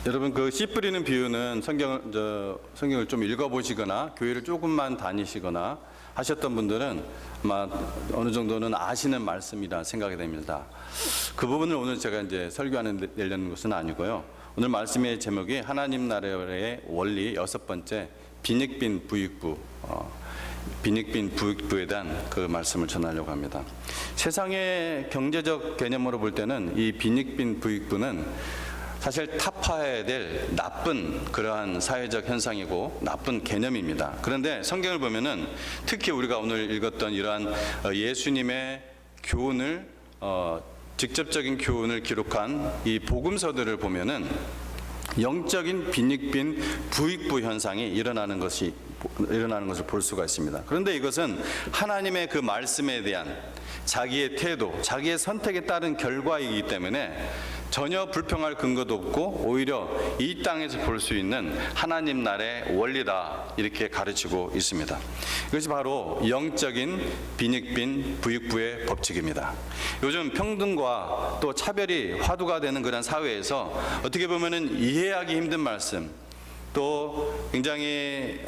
여러분 그 씨 뿌리는 비유는 성경을 좀 읽어보시거나 교회를 조금만 다니시거나 하셨던 분들은 아마 어느 정도는 아시는 말씀이라 생각이 됩니다. 그 부분을 오늘 제가 이제 설교하려는 것은 아니고요. 오늘 말씀의 제목이 하나님 나라의 원리 6번째 빈익빈 부익부, 빈익빈 부익부에 대한 그 말씀을 전하려고 합니다. 세상의 경제적 개념으로 볼 때는 이 빈익빈 부익부는 사실 타파해야 될 나쁜 그러한 사회적 현상이고 나쁜 개념입니다. 그런데 성경을 보면은 특히 우리가 오늘 읽었던 이러한 예수님의 교훈을 직접적인 교훈을 기록한 이 복음서들을 보면은 영적인 빈익빈 부익부 현상이 일어나는 것을 볼 수가 있습니다. 그런데 이것은 하나님의 그 말씀에 대한 자기의 태도, 자기의 선택에 따른 결과이기 때문에 전혀 불평할 근거도 없고 오히려 이 땅에서 볼 수 있는 하나님 나라의 원리다, 이렇게 가르치고 있습니다. 이것이 바로 영적인 빈익빈 부익부의 법칙입니다. 요즘 평등과 또 차별이 화두가 되는 그런 사회에서 어떻게 보면은 이해하기 힘든 말씀, 또 굉장히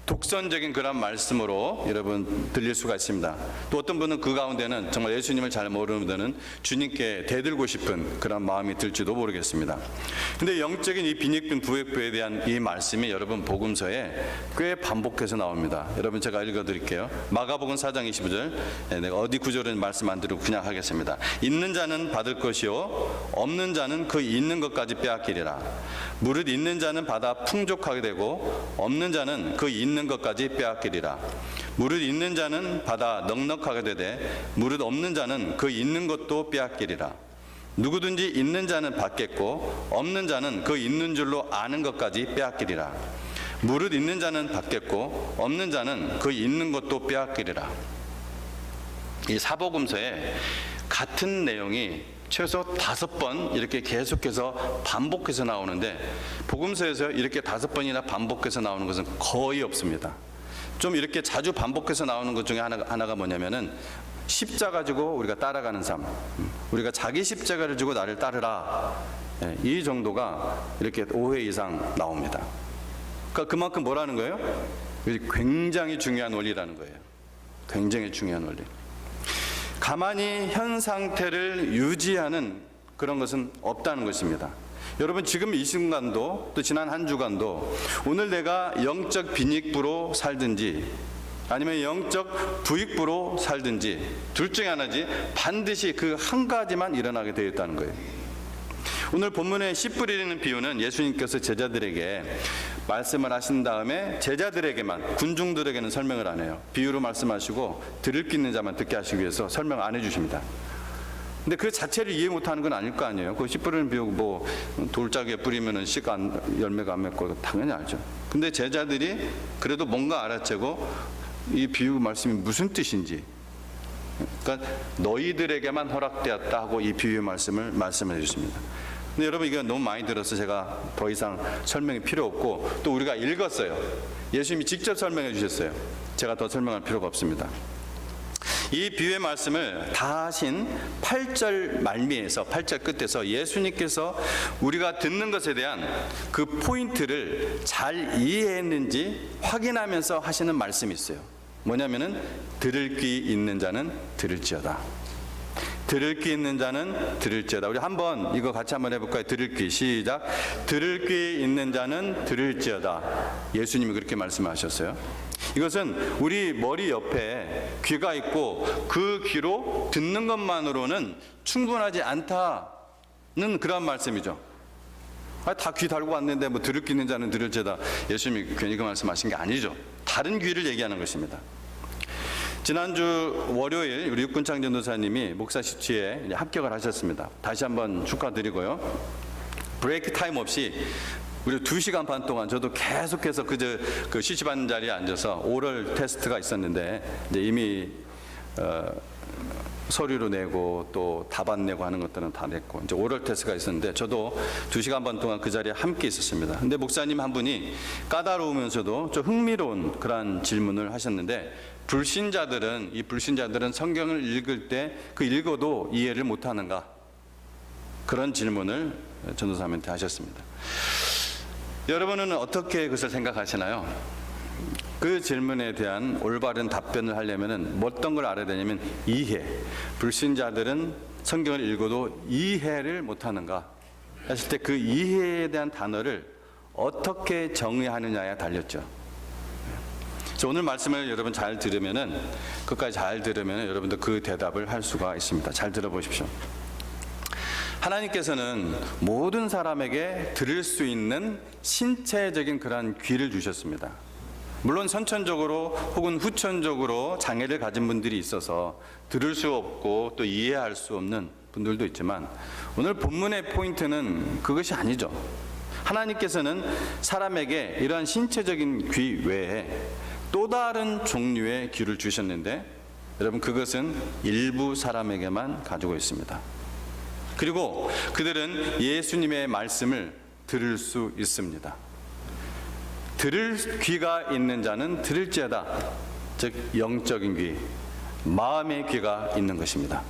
독선적인 그런 말씀으로 여러분 들릴 수가 있습니다. 또 어떤 분은 그 가운데는 정말 예수님을 잘 모르는 분은 주님께 대들고 싶은 그런 마음이 들지도 모르겠습니다. 근데 영적인 이 빈익빈 부익부에 대한 이 말씀이 여러분 복음서에 꽤 반복해서 나옵니다. 여러분 제가 읽어드릴게요. 마가복음 4장 25절, 내가 어디 구절은 말씀 안 드리고 그냥 하겠습니다. 있는 자는 받을 것이요 없는 자는 그 있는 것까지 빼앗기리라. 무릇 있는 자는 받아 풍족하게 되고 없는 자는 그 있는 것까지 빼앗기리라. 무릇 있는 자는 받아 넉넉하게 되되 무릇 없는 자는 그 있는 것도 빼앗기리라. 누구든지 있는 자는 받겠고 없는 자는 그 있는 줄로 아는 것까지 빼앗기리라. 무릇 있는 자는 받겠고 없는 자는 그 있는 것도 빼앗기리라. 이 사복음서에 같은 내용이 최소 5번 이렇게 계속해서 반복해서 나오는데 복음서에서 이렇게 5번이나 반복해서 나오는 것은 거의 없습니다. 좀 이렇게 자주 반복해서 나오는 것 중에 하나가 뭐냐면은 십자가 지고 우리가 따라가는 삶, 우리가 자기 십자가를 지고 나를 따르라, 이 정도가 이렇게 5회 이상 나옵니다. 그러니까 그만큼 뭐라는 거예요? 굉장히 중요한 원리라는 거예요. 굉장히 중요한 원리. 가만히 현 상태를 유지하는 그런 것은 없다는 것입니다. 여러분 지금 이 순간도 또 지난 한 주간도 오늘 내가 영적 빈익부로 살든지 아니면 영적 부익부로 살든지 둘 중에 하나지 반드시 그 한 가지만 일어나게 되어 있다는 거예요. 오늘 본문의 씨 뿌리는 비유는 예수님께서 제자들에게 말씀을 하신 다음에 제자들에게만, 군중들에게는 설명을 안 해요. 비유로 말씀하시고 들을 기 있는 자만 듣게 하시기 위해서 설명 안 해주십니다. 근데 그 자체를 이해 못하는 건 아닐 거 아니에요. 그 씨 뿌리는 비유 뭐 돌짝에 뿌리면은 씨가 열매가 안 맺고 당연히 알죠. 근데 제자들이 그래도 뭔가 알아채고 이 비유 말씀이 무슨 뜻인지, 그러니까 너희들에게만 허락되었다 하고 이 비유의 말씀을 말씀해 주십니다. 근데 여러분 이거 너무 많이 들어서 제가 더 이상 설명이 필요 없고 또 우리가 읽었어요. 예수님이 직접 설명해 주셨어요. 제가 더 설명할 필요가 없습니다. 이 비유의 말씀을 다 하신 8절 말미에서 8절 끝에서 예수님께서 우리가 듣는 것에 대한 그 포인트를 잘 이해했는지 확인하면서 하시는 말씀이 있어요. 뭐냐면은 들을 귀 있는 자는 들을지어다. 들을 귀 있는 자는 들을지어다. 우리 한번 이거 같이 한번 해볼까요? 들을 귀, 시작. 들을 귀 있는 자는 들을지어다. 예수님이 그렇게 말씀하셨어요. 이것은 우리 머리 옆에 귀가 있고 그 귀로 듣는 것만으로는 충분하지 않다는 그런 말씀이죠. 다 귀 달고 왔는데 뭐 들을 귀 있는 자는 들을지어다. 예수님이 괜히 그 말씀하신 게 아니죠. 다른 귀를 얘기하는 것입니다. 지난주 월요일 우리 육군창 전도사님이 목사 시치에 합격을 하셨습니다. 다시 한번 축하드리고요. 브레이크 타임 없이 우리 2시간 반 동안 저도 계속해서 그 시치받는 자리에 앉아서 오럴 테스트가 있었는데 이제 이미 서류로 내고 또 답안 내고 하는 것들은 다 냈고 이제 오럴 테스트가 있었는데 저도 2시간 반 동안 그 자리에 함께 있었습니다. 근데 목사님 한 분이 까다로우면서도 좀 흥미로운 그런 질문을 하셨는데 이 불신자들은 성경을 읽을 때 그 읽어도 이해를 못하는가? 그런 질문을 전도사님한테 하셨습니다. 여러분은 어떻게 그것을 생각하시나요? 그 질문에 대한 올바른 답변을 하려면 어떤 걸 알아야 되냐면 이해. 불신자들은 성경을 읽어도 이해를 못하는가 했을 때 그 이해에 대한 단어를 어떻게 정의하느냐에 달렸죠. 그래서 오늘 말씀을 여러분 잘 들으면은, 끝까지 잘 들으면 여러분도 그 대답을 할 수가 있습니다. 잘 들어보십시오. 하나님께서는 모든 사람에게 들을 수 있는 신체적인 그러한 귀를 주셨습니다. 물론 선천적으로 혹은 후천적으로 장애를 가진 분들이 있어서 들을 수 없고 또 이해할 수 없는 분들도 있지만, 오늘 본문의 포인트는 그것이 아니죠. 하나님께서는 사람에게 이러한 신체적인 귀 외에 또 다른 종류의 귀를 주셨는데, 여러분 그것은 일부 사람에게만 가지고 있습니다. 그리고 그들은 예수님의 말씀을 들을 수 있습니다. 들을 귀가 있는 자는 들을지어다. 즉 영적인 귀, 마음의 귀가 있는 것입니다.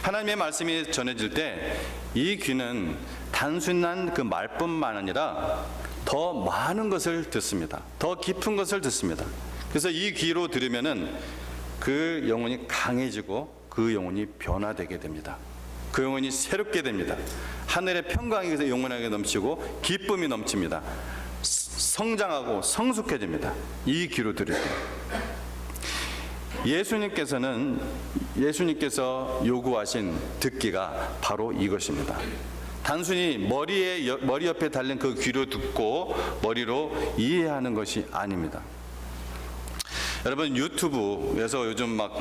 하나님의 말씀이 전해질 때 이 귀는 단순한 그 말뿐만 아니라 더 많은 것을 듣습니다. 더 깊은 것을 듣습니다. 그래서 이 귀로 들으면은 그 영혼이 강해지고 그 영혼이 변화되게 됩니다. 그 영혼이 새롭게 됩니다. 하늘의 평강이 영혼에게 넘치고 기쁨이 넘칩니다. 성장하고 성숙해집니다. 이 귀로 들을 때. 예수님께서 요구하신 듣기가 바로 이것입니다. 단순히 머리 옆에 달린 그 귀로 듣고 머리로 이해하는 것이 아닙니다. 여러분 유튜브에서 요즘 막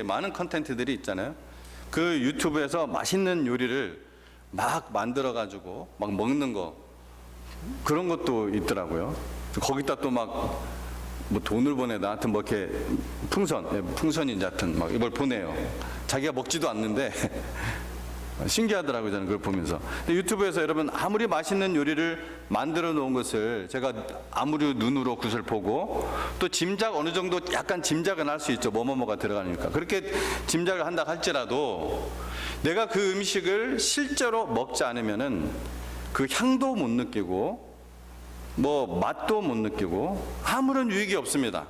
많은 컨텐츠들이 있잖아요. 그 유튜브에서 맛있는 요리를 막 만들어 가지고 막 먹는 거, 그런 것도 있더라고요. 거기다 또 막 뭐 돈을 보내다 하여튼 뭐 이렇게 풍선인지 하여튼 막 이걸 보내요. 자기가 먹지도 않는데 신기하더라고요, 저는 그걸 보면서. 근데 유튜브에서 여러분 아무리 맛있는 요리를 만들어 놓은 것을 제가 아무리 눈으로 그것을 보고 또 어느 정도 약간 짐작은 할 수 있죠. 뭐가 들어가니까. 그렇게 짐작을 한다 할지라도 내가 그 음식을 실제로 먹지 않으면은 그 향도 못 느끼고 뭐 맛도 못 느끼고 아무런 유익이 없습니다.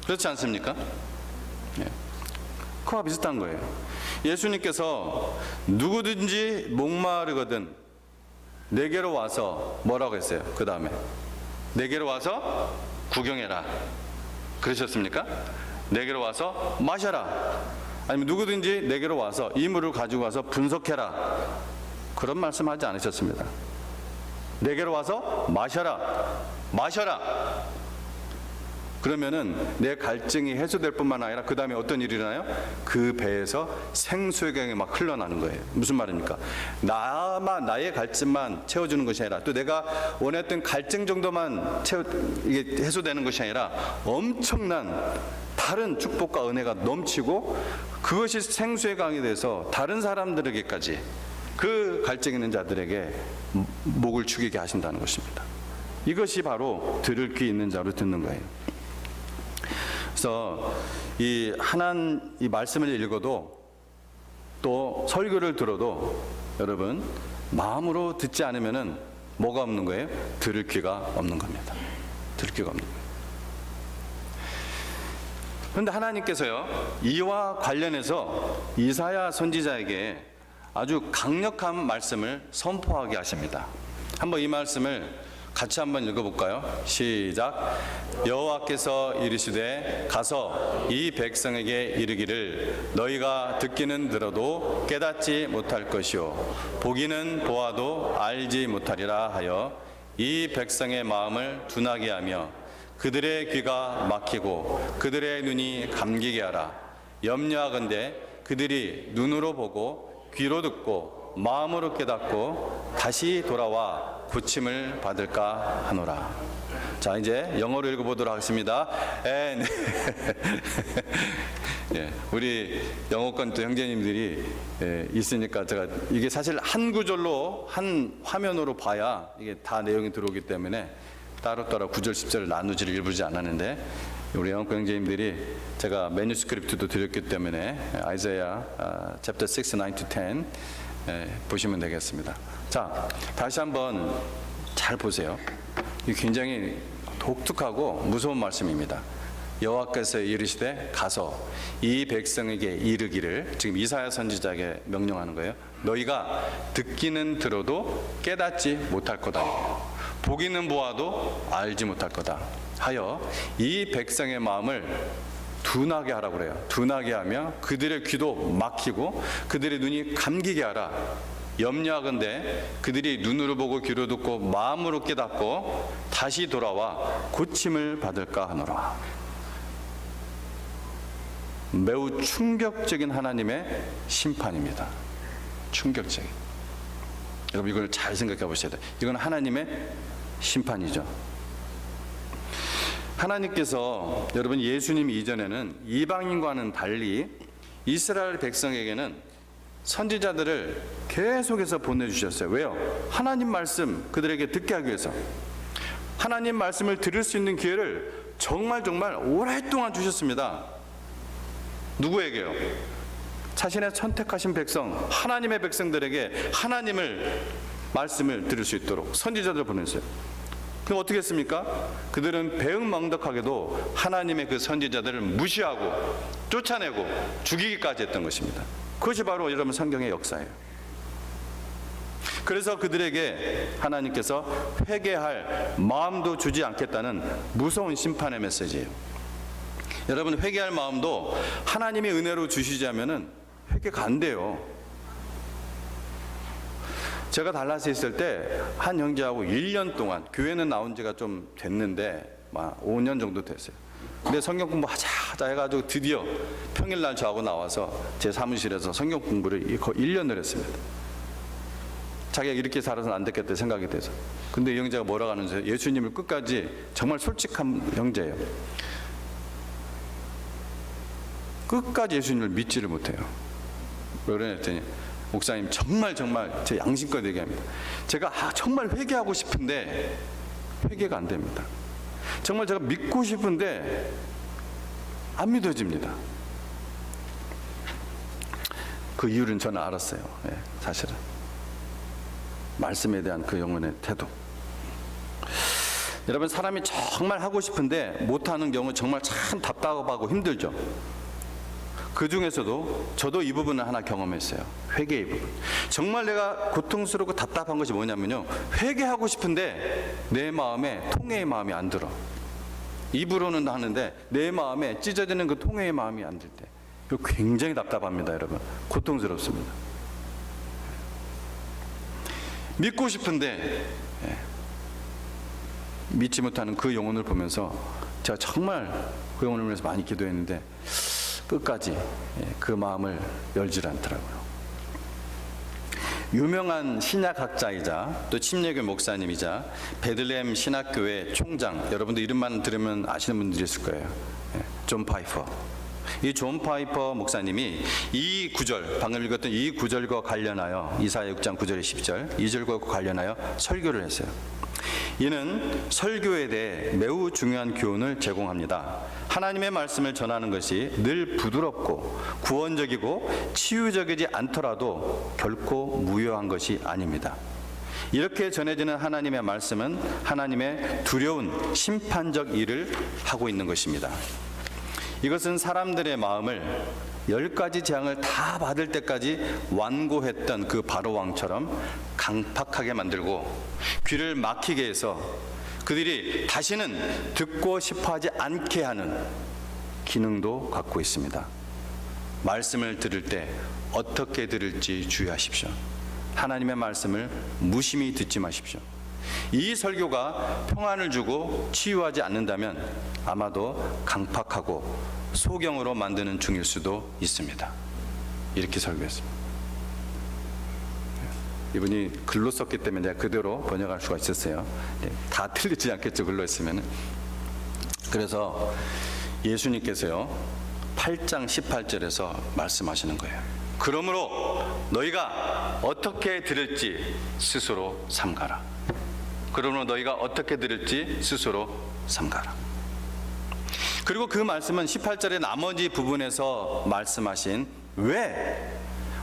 그렇지 않습니까? 예. 그와 비슷한 거예요. 예수님께서 누구든지 목마르거든 내게로 와서 뭐라고 했어요? 그 다음에 내게로 와서 구경해라 그러셨습니까? 내게로 와서 마셔라, 아니면 누구든지 내게로 와서 이 물을 가지고 와서 분석해라, 그런 말씀하지 않으셨습니다. 내게로 와서 마셔라. 그러면은 내 갈증이 해소될 뿐만 아니라 그 다음에 어떤 일이 일어나요? 그 배에서 생수의 강이 막 흘러나는 거예요. 무슨 말입니까? 나의 갈증만 채워주는 것이 아니라 또 내가 원했던 갈증 정도만 이게 해소되는 것이 아니라 엄청난 다른 축복과 은혜가 넘치고 그것이 생수의 강이 돼서 다른 사람들에게까지, 그 갈증 있는 자들에게 목을 축이게 하신다는 것입니다. 이것이 바로 들을 귀 있는 자로 듣는 거예요. 그래서 이 말씀을 읽어도 또 설교를 들어도 여러분 마음으로 듣지 않으면은 뭐가 없는 거예요? 들을 귀가 없는 겁니다. 들을 귀가 없는 거예요. 그런데 하나님께서요, 이와 관련해서 이사야 선지자에게 아주 강력한 말씀을 선포하게 하십니다. 한번 이 말씀을 같이 한번 읽어볼까요? 시작. 여호와께서 이르시되 가서 이 백성에게 이르기를 너희가 듣기는 들어도 깨닫지 못할 것이요 보기는 보아도 알지 못하리라 하여 이 백성의 마음을 둔하게 하며 그들의 귀가 막히고 그들의 눈이 감기게 하라. 염려하건대 그들이 눈으로 보고 귀로 듣고 마음으로 깨닫고 다시 돌아와 고침을 받을까 하노라. 자, 이제 영어로 읽어보도록 하겠습니다. 네. 우리 영어권 또 형제님들이 있으니까 제가 이게 사실 한 구절로 한 화면으로 봐야 이게 다 내용이 들어오기 때문에 따로따로 9절 10절을 나누지를 일부지 않았는데, 우리 영어권 형제님들이 제가 매뉴스크립트도 드렸기 때문에 아이사야 chapter 6, 9 to 10 보시면 되겠습니다. 자, 다시 한번 잘 보세요. 이 굉장히 독특하고 무서운 말씀입니다. 여호와께서 이르시되 가서 이 백성에게 이르기를, 지금 이사야 선지자에게 명령하는 거예요. 너희가 듣기는 들어도 깨닫지 못할 거다. 보기는 보아도 알지 못할 거다 하여 이 백성의 마음을 둔하게 하라고 그래요. 둔하게 하며 그들의 귀도 막히고 그들의 눈이 감기게 하라. 염려하건대 그들이 눈으로 보고 귀로 듣고 마음으로 깨닫고 다시 돌아와 고침을 받을까 하노라. 매우 충격적인 하나님의 심판입니다. 충격적인. 여러분 이걸 잘 생각해 보셔야 돼요. 이건 하나님의 심판이죠. 하나님께서 여러분 예수님 이전에는 이방인과는 달리 이스라엘 백성에게는 선지자들을 계속해서 보내주셨어요. 왜요? 하나님 말씀 그들에게 듣게 하기 위해서. 하나님 말씀을 들을 수 있는 기회를 정말 오랫동안 주셨습니다. 누구에게요? 자신의 선택하신 백성, 하나님의 백성들에게 하나님을 말씀을 들을 수 있도록 선지자들을 보냈어요. 그럼 어떻게 했습니까? 그들은 배은망덕하게도 하나님의 그 선지자들을 무시하고 쫓아내고 죽이기까지 했던 것입니다. 그것이 바로 여러분 성경의 역사예요. 그래서 그들에게 하나님께서 회개할 마음도 주지 않겠다는 무서운 심판의 메시지예요. 여러분 회개할 마음도 하나님의 은혜로 주시자면은 회개가 안 돼요. 제가 달라스에 있을 때 한 형제하고 1년 동안, 교회는 나온 지가 좀 됐는데 5년 정도 됐어요. 근데 성경 공부하자 해가지고 드디어 평일날 저하고 나와서 제 사무실에서 성경 공부를 1년을 했습니다. 자기가 이렇게 살아서는 안 됐겠다 생각이 돼서. 근데 이 형제가 뭐라고 하는지, 예수님을 끝까지 정말 솔직한 형제예요. 끝까지 예수님을 믿지를 못해요. 왜 그러냐 했더니, 목사님 정말 제 양심껏 얘기합니다. 제가 정말 회개하고 싶은데 회개가 안 됩니다. 정말 제가 믿고 싶은데 안 믿어집니다. 그 이유는 저는 알았어요. 사실은 말씀에 대한 그 영혼의 태도. 여러분 사람이 정말 하고 싶은데 못하는 경우 정말 참 답답하고 힘들죠. 그 중에서도 저도 이 부분을 하나 경험했어요. 회개의 부분. 정말 내가 고통스럽고 답답한 것이 뭐냐면요, 회개하고 싶은데 내 마음에 통회의 마음이 안 들어. 입으로는 하는데 내 마음에 찢어지는 그 통회의 마음이 안 들 때, 이거 굉장히 답답합니다. 여러분 고통스럽습니다. 믿고 싶은데 믿지 못하는 그 영혼을 보면서 제가 정말 그 영혼을 위해서 많이 기도했는데 끝까지 그 마음을 열질 않더라고요. 유명한 신약학자이자 또 침례교 목사님이자 베들레헴 신학교회 총장, 여러분들 이름만 들으면 아시는 분들이 있을 거예요. 존 파이퍼. 이 존 파이퍼 목사님이 이 구절, 방금 읽었던 이 구절과 관련하여, 이사야 6장 9절에 10절, 2절과 관련하여 설교를 했어요. 이는 설교에 대해 매우 중요한 교훈을 제공합니다. 하나님의 말씀을 전하는 것이 늘 부드럽고 구원적이고 치유적이지 않더라도 결코 무효한 것이 아닙니다. 이렇게 전해지는 하나님의 말씀은 하나님의 두려운 심판적 일을 하고 있는 것입니다. 이것은 사람들의 마음을 10가지 재앙을 다 받을 때까지 완고했던 그 바로왕처럼 강팍하게 만들고 귀를 막히게 해서 그들이 다시는 듣고 싶어하지 않게 하는 기능도 갖고 있습니다. 말씀을 들을 때 어떻게 들을지 주의하십시오. 하나님의 말씀을 무심히 듣지 마십시오. 이 설교가 평안을 주고 치유하지 않는다면 아마도 강팍하고 소경으로 만드는 중일 수도 있습니다. 이렇게 설교했습니다. 이분이 글로 썼기 때문에 내가 그대로 번역할 수가 있었어요. 다 틀리지 않겠죠, 글로 했으면. 그래서 예수님께서요 8장 18절에서 말씀하시는 거예요. 그러므로 너희가 어떻게 들을지 스스로 삼가라. 그러므로 너희가 어떻게 들을지 스스로 삼가라. 그리고 그 말씀은 18절의 나머지 부분에서 말씀하신 왜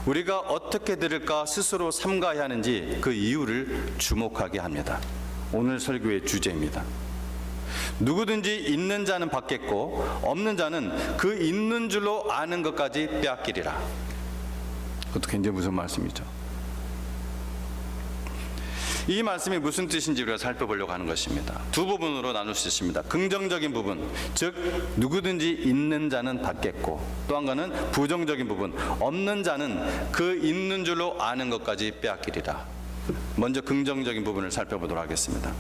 우리가 어떻게 들을까 스스로 삼가해야 하는지 그 이유를 주목하게 합니다. 오늘 설교의 주제입니다. 누구든지 있는 자는 받겠고 없는 자는 그 있는 줄로 아는 것까지 빼앗기리라. 그것도 굉장히 무슨 말씀이죠. 이 말씀이 무슨 뜻인지 우리가 살펴보려고 하는 것입니다. 두 부분으로 나눌 수 있습니다. 긍정적인 부분, 즉 누구든지 있는 자는 받겠고, 또 한 가지는 부정적인 부분, 없는 자는 그 있는 줄로 아는 것까지 빼앗기리라. 먼저 긍정적인 부분을 살펴보도록 하겠습니다.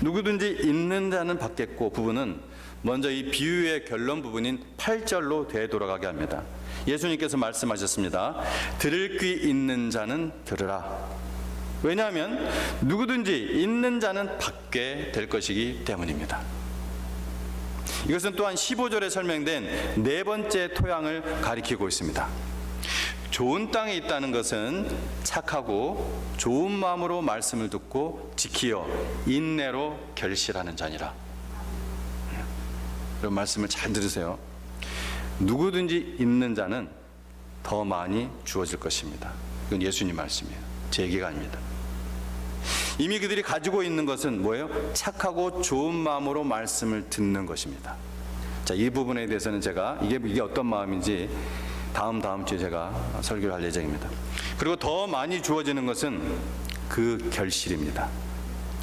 누구든지 있는 자는 받겠고 부분은 먼저 이 비유의 결론 부분인 8절로 되돌아가게 합니다. 예수님께서 말씀하셨습니다. 들을 귀 있는 자는 들으라. 왜냐하면 누구든지 있는 자는 받게 될 것이기 때문입니다. 이것은 또한 15절에 설명된 네 번째 토양을 가리키고 있습니다. 좋은 땅에 있다는 것은 착하고 좋은 마음으로 말씀을 듣고 지키어 인내로 결실하는 자니라. 이런 말씀을 잘 들으세요. 누구든지 있는 자는 더 많이 주어질 것입니다. 이건 예수님 말씀이에요. 제 얘기가 아닙니다. 이미 그들이 가지고 있는 것은 뭐예요? 착하고 좋은 마음으로 말씀을 듣는 것입니다. 자, 이 부분에 대해서는 제가 이게 어떤 마음인지 다음 주에 제가 설교를 할 예정입니다. 그리고 더 많이 주어지는 것은 그 결실입니다.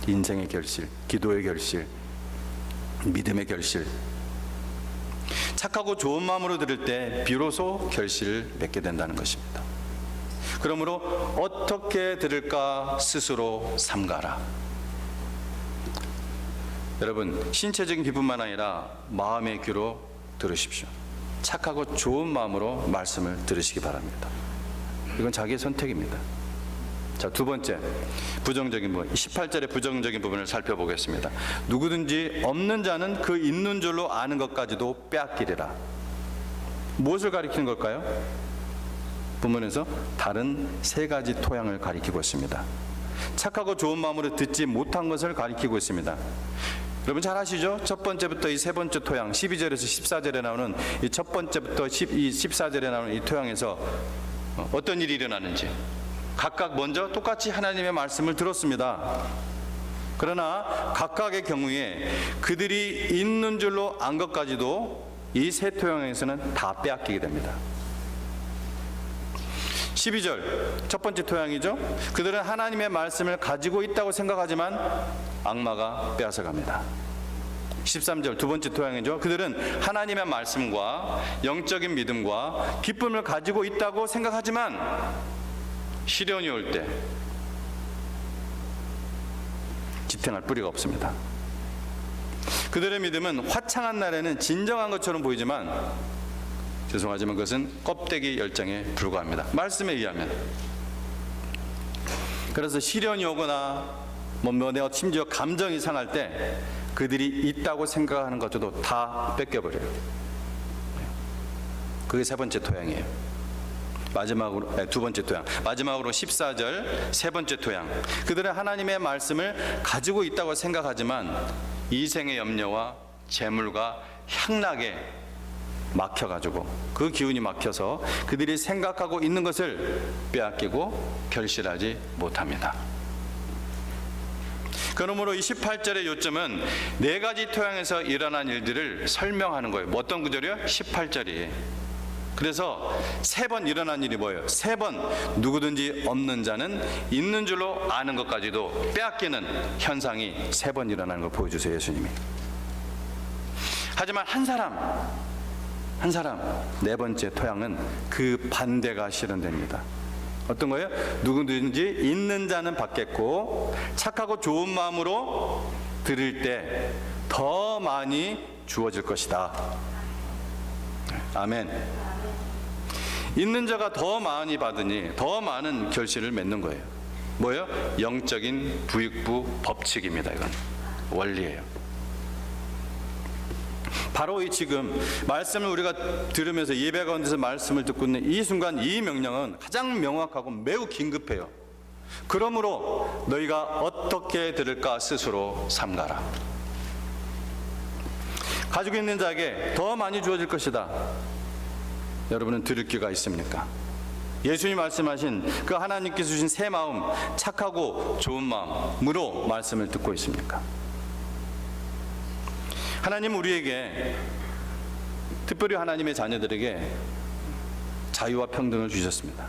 인생의 결실, 기도의 결실, 믿음의 결실. 착하고 좋은 마음으로 들을 때 비로소 결실을 맺게 된다는 것입니다. 그러므로 어떻게 들을까 스스로 삼가라. 여러분, 신체적인 귀뿐만 아니라 마음의 귀로 들으십시오. 착하고 좋은 마음으로 말씀을 들으시기 바랍니다. 이건 자기의 선택입니다. 자, 두 번째, 부정적인 부분, 18절의 부정적인 부분을 살펴보겠습니다. 누구든지 없는 자는 그 있는 줄로 아는 것까지도 빼앗기리라. 무엇을 가리키는 걸까요? 본문에서 다른 세 가지 토양을 가리키고 있습니다. 착하고 좋은 마음으로 듣지 못한 것을 가리키고 있습니다. 여러분 잘 아시죠? 첫 번째부터 이 세 번째 토양, 12절에서 14절에 나오는 이 첫 번째부터 14절에 나오는 이 토양에서 어떤 일이 일어나는지 각각 먼저 똑같이 하나님의 말씀을 들었습니다. 그러나 각각의 경우에 그들이 있는 줄로 안 것까지도 이 세 토양에서는 다 빼앗기게 됩니다. 12절 첫 번째 토양이죠. 그들은 하나님의 말씀을 가지고 있다고 생각하지만 악마가 빼앗아 갑니다. 13절 두 번째 토양이죠. 그들은 하나님의 말씀과 영적인 믿음과 기쁨을 가지고 있다고 생각하지만 시련이 올 때 지탱할 뿌리가 없습니다. 그들의 믿음은 화창한 날에는 진정한 것처럼 보이지만 죄송하지만 그것은 껍데기 열정에 불과합니다. 말씀에 의하면. 그래서 시련이 오거나 내가 심지어 감정이 상할 때 그들이 있다고 생각하는 것조차도 다 뺏겨버려요. 그게 세 번째 토양이에요. 마지막으로 두 번째 토양. 마지막으로 14절 세 번째 토양. 그들은 하나님의 말씀을 가지고 있다고 생각하지만 이생의 염려와 재물과 향락에 막혀가지고 그 기운이 막혀서 그들이 생각하고 있는 것을 빼앗기고 결실하지 못합니다. 그러므로 28절의 요점은 네 가지 토양에서 일어난 일들을 설명하는 거예요. 어떤 구절이요? 18절이에요. 그래서 세 번 일어난 일이 뭐예요? 세 번 누구든지 없는 자는 있는 줄로 아는 것까지도 빼앗기는 현상이 세 번 일어나는 걸 보여주세요, 예수님이. 하지만 한 사람 네 번째 토양은 그 반대가 실현됩니다. 어떤 거예요? 누구든지 있는 자는 받겠고 착하고 좋은 마음으로 들을 때 더 많이 주어질 것이다. 아멘. 있는 자가 더 많이 받으니 더 많은 결실을 맺는 거예요. 뭐예요? 영적인 부익부 법칙입니다. 이건 원리예요. 바로 이 지금 말씀을 우리가 들으면서 예배 가운데서 말씀을 듣고 있는 이 순간 이 명령은 가장 명확하고 매우 긴급해요. 그러므로 너희가 어떻게 들을까 스스로 삼가라. 가지고 있는 자에게 더 많이 주어질 것이다. 여러분은 들을 귀가 있습니까? 예수님이 말씀하신 그 하나님께서 주신 새 마음, 착하고 좋은 마음으로 말씀을 듣고 있습니까? 하나님 우리에게, 특별히 하나님의 자녀들에게 자유와 평등을 주셨습니다.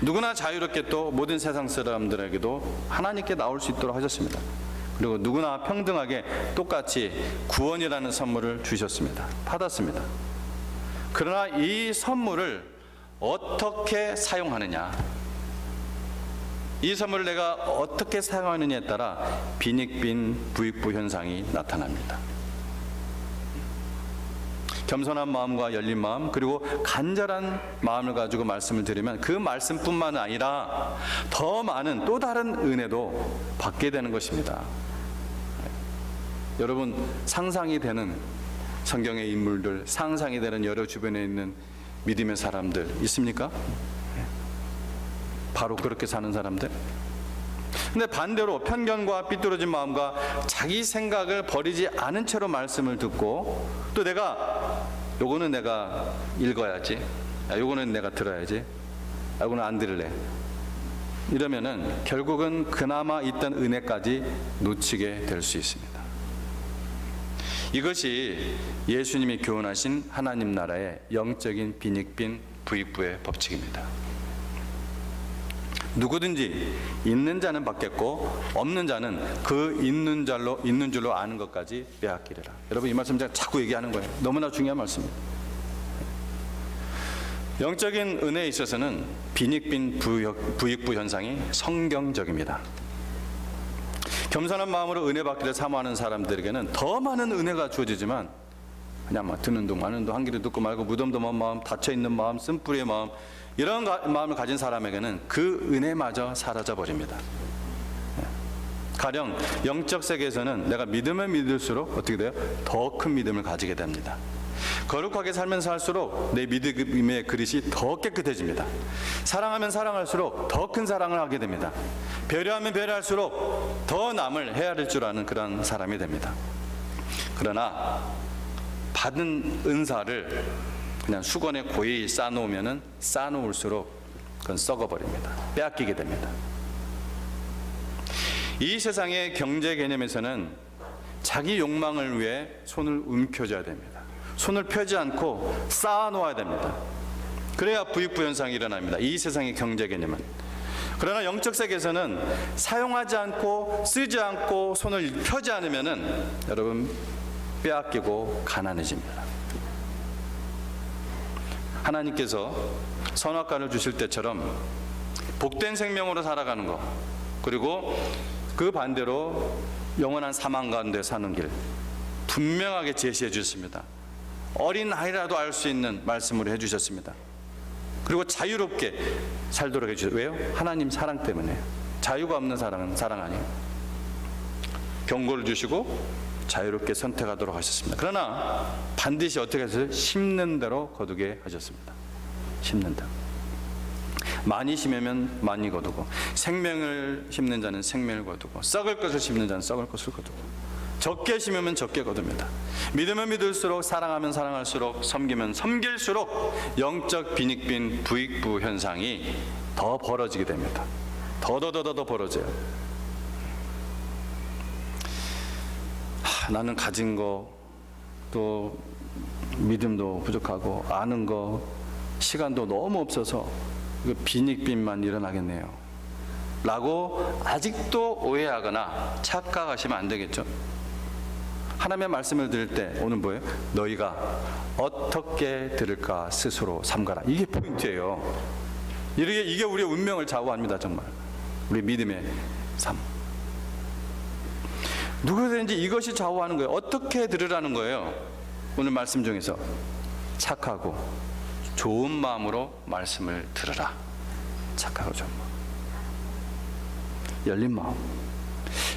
누구나 자유롭게 또 모든 세상 사람들에게도 하나님께 나올 수 있도록 하셨습니다. 그리고 누구나 평등하게 똑같이 구원이라는 선물을 주셨습니다. 받았습니다. 그러나 이 선물을 어떻게 사용하느냐, 이 선물을 내가 어떻게 사용하느냐에 따라 빈익빈 부익부 현상이 나타납니다. 겸손한 마음과 열린 마음, 그리고 간절한 마음을 가지고 말씀을 드리면 그 말씀뿐만 아니라 더 많은 또 다른 은혜도 받게 되는 것입니다. 여러분, 상상이 되는 성경의 인물들, 상상이 되는 여러 주변에 있는 믿음의 사람들 있습니까? 바로 그렇게 사는 사람들. 근데 반대로 편견과 삐뚤어진 마음과 자기 생각을 버리지 않은 채로 말씀을 듣고, 또 요거는 내가 읽어야지, 요거는 내가 들어야지, 요거는 안 들을래, 이러면은 결국은 그나마 있던 은혜까지 놓치게 될 수 있습니다. 이것이 예수님이 교훈하신 하나님 나라의 영적인 빈익빈 부익부의 법칙입니다. 누구든지 있는 자는 받겠고 없는 자는 그 있는 줄로 아는 것까지 빼앗기리라. 여러분, 이 말씀 제가 자꾸 얘기하는 거예요. 너무나 중요한 말씀입니다. 영적인 은혜에 있어서는 빈익빈 부익부 현상이 성경적입니다. 겸손한 마음으로 은혜 받기를 사모하는 사람들에게는 더 많은 은혜가 주어지지만, 그냥 막 듣는 동 마는 동 한 귀로 듣고 말고 무덤덤한 마음, 닫혀있는 마음, 쓴뿌리의 마음, 이런 마음을 가진 사람에게는 그 은혜마저 사라져 버립니다. 가령 영적 세계에서는 내가 믿음을 믿을수록 어떻게 돼요? 더 큰 믿음을 가지게 됩니다. 거룩하게 살면서 할수록 내 믿음의 그릇이 더 깨끗해집니다. 사랑하면 사랑할수록 더 큰 사랑을 하게 됩니다. 배려하면 배려할수록 더 남을 헤아릴 줄 아는 그런 사람이 됩니다. 그러나 받은 은사를 그냥 수건에 고이 쌓아놓으면 쌓아놓을수록 그건 썩어버립니다. 빼앗기게 됩니다. 이 세상의 경제 개념에서는 자기 욕망을 위해 손을 움켜줘야 됩니다. 손을 펴지 않고 쌓아놓아야 됩니다. 그래야 부익부 현상이 일어납니다. 이 세상의 경제 개념은. 그러나 영적 세계에서는 사용하지 않고 쓰지 않고 손을 펴지 않으면은 여러분 빼앗기고 가난해집니다. 하나님께서 선악과를 주실 때처럼 복된 생명으로 살아가는 것, 그리고 그 반대로 영원한 사망 가운데 사는 길 분명하게 제시해 주셨습니다. 어린 아이라도 알 수 있는 말씀으로 해주셨습니다. 그리고 자유롭게 살도록 해주셨어요. 왜요? 하나님 사랑 때문에. 자유가 없는 사랑은 사랑 아니에요. 경고를 주시고 자유롭게 선택하도록 하셨습니다. 그러나 반드시 어떻게 하셨어요? 심는 대로 거두게 하셨습니다. 심는 대로. 많이 심으면 많이 거두고, 생명을 심는 자는 생명을 거두고, 썩을 것을 심는 자는 썩을 것을 거두고, 적게 심으면 적게 거둡니다. 믿으면 믿을수록, 사랑하면 사랑할수록, 섬기면 섬길수록 영적 빈익빈 부익부 현상이 더 벌어지게 됩니다. 더 벌어져요. 나는 가진 거, 또 믿음도 부족하고 아는 거, 시간도 너무 없어서 빈익빈만 일어나겠네요 라고 아직도 오해하거나 착각하시면 안 되겠죠. 하나님의 말씀을 들을 때 오늘 뭐예요? 너희가 어떻게 들을까 스스로 삼가라. 이게 포인트예요. 이게 우리의 운명을 좌우합니다. 정말 우리 믿음의 삶. 누구든지 이것이 좌우하는 거예요. 어떻게 들으라는 거예요. 오늘 말씀 중에서 착하고 좋은 마음으로 말씀을 들으라. 착하고 좋은 마음, 열린 마음.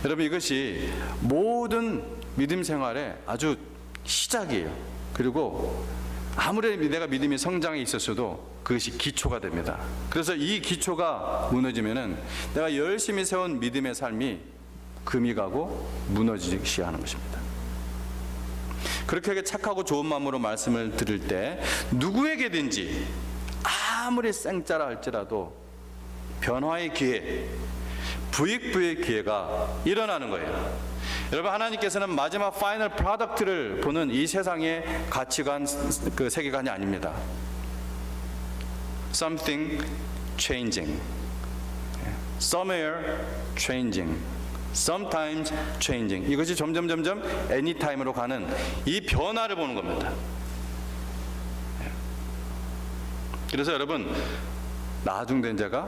여러분, 이것이 모든 믿음 생활의 아주 시작이에요. 그리고 아무리 내가 믿음이 성장해 있었어도 그것이 기초가 됩니다. 그래서 이 기초가 무너지면은 내가 열심히 세운 믿음의 삶이 금이 가고 무너지기 시작하는 것입니다. 그렇게 착하고 좋은 마음으로 말씀을 들을 때 누구에게든지 아무리 쌩짜라 할지라도 변화의 기회, 부익부의 기회가 일어나는 거예요. 여러분, 하나님께서는 마지막 파이널 프로덕트를 보는 이 세상의 가치관, 그 세계관이 아닙니다. Something changing, somewhere changing, sometimes changing. 이것이 점점 anytime으로 가는 이 변화를 보는 겁니다. 그래서 여러분, 나중된 자가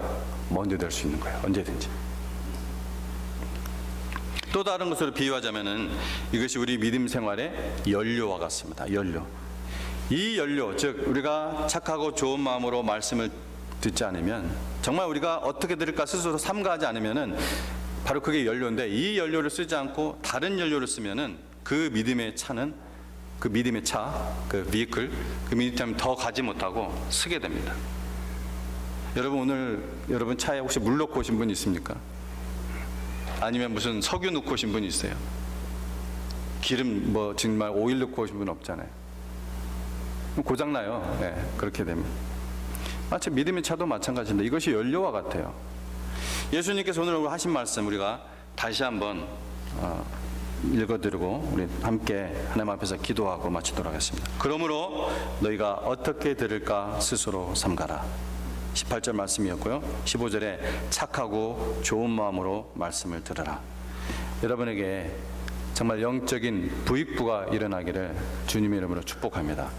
먼저 될 수 있는 거예요. 언제든지. 또 다른 것으로 비유하자면은 이것이 우리 믿음 생활의 연료와 같습니다. 연료. 이 연료, 즉 우리가 착하고 좋은 마음으로 말씀을 듣지 않으면, 정말 우리가 어떻게 들을까 스스로 삼가하지 않으면은 바로 그게 연료인데, 이 연료를 쓰지 않고 다른 연료를 쓰면은 그 믿음의 차는, 그 믿음의 차, 그 비클, 그 믿음의 차는 더 가지 못하고 쓰게 됩니다. 여러분, 오늘 여러분 차에 혹시 물 넣고 오신 분 있습니까? 아니면 무슨 석유 넣고 오신 분이 있어요? 기름 뭐 정말 오일 넣고 오신 분 없잖아요. 고장나요. 네, 그렇게 되면. 마치 믿음의 차도 마찬가지인데 이것이 연료와 같아요. 예수님께서 오늘 하신 말씀 우리가 다시 한번 읽어드리고 우리 함께 하나님 앞에서 기도하고 마치도록 하겠습니다. 그러므로 너희가 어떻게 들을까 스스로 삼가라. 18절 말씀이었고요. 15절에 착하고 좋은 마음으로 말씀을 들으라. 여러분에게 정말 영적인 부익부가 일어나기를 주님의 이름으로 축복합니다.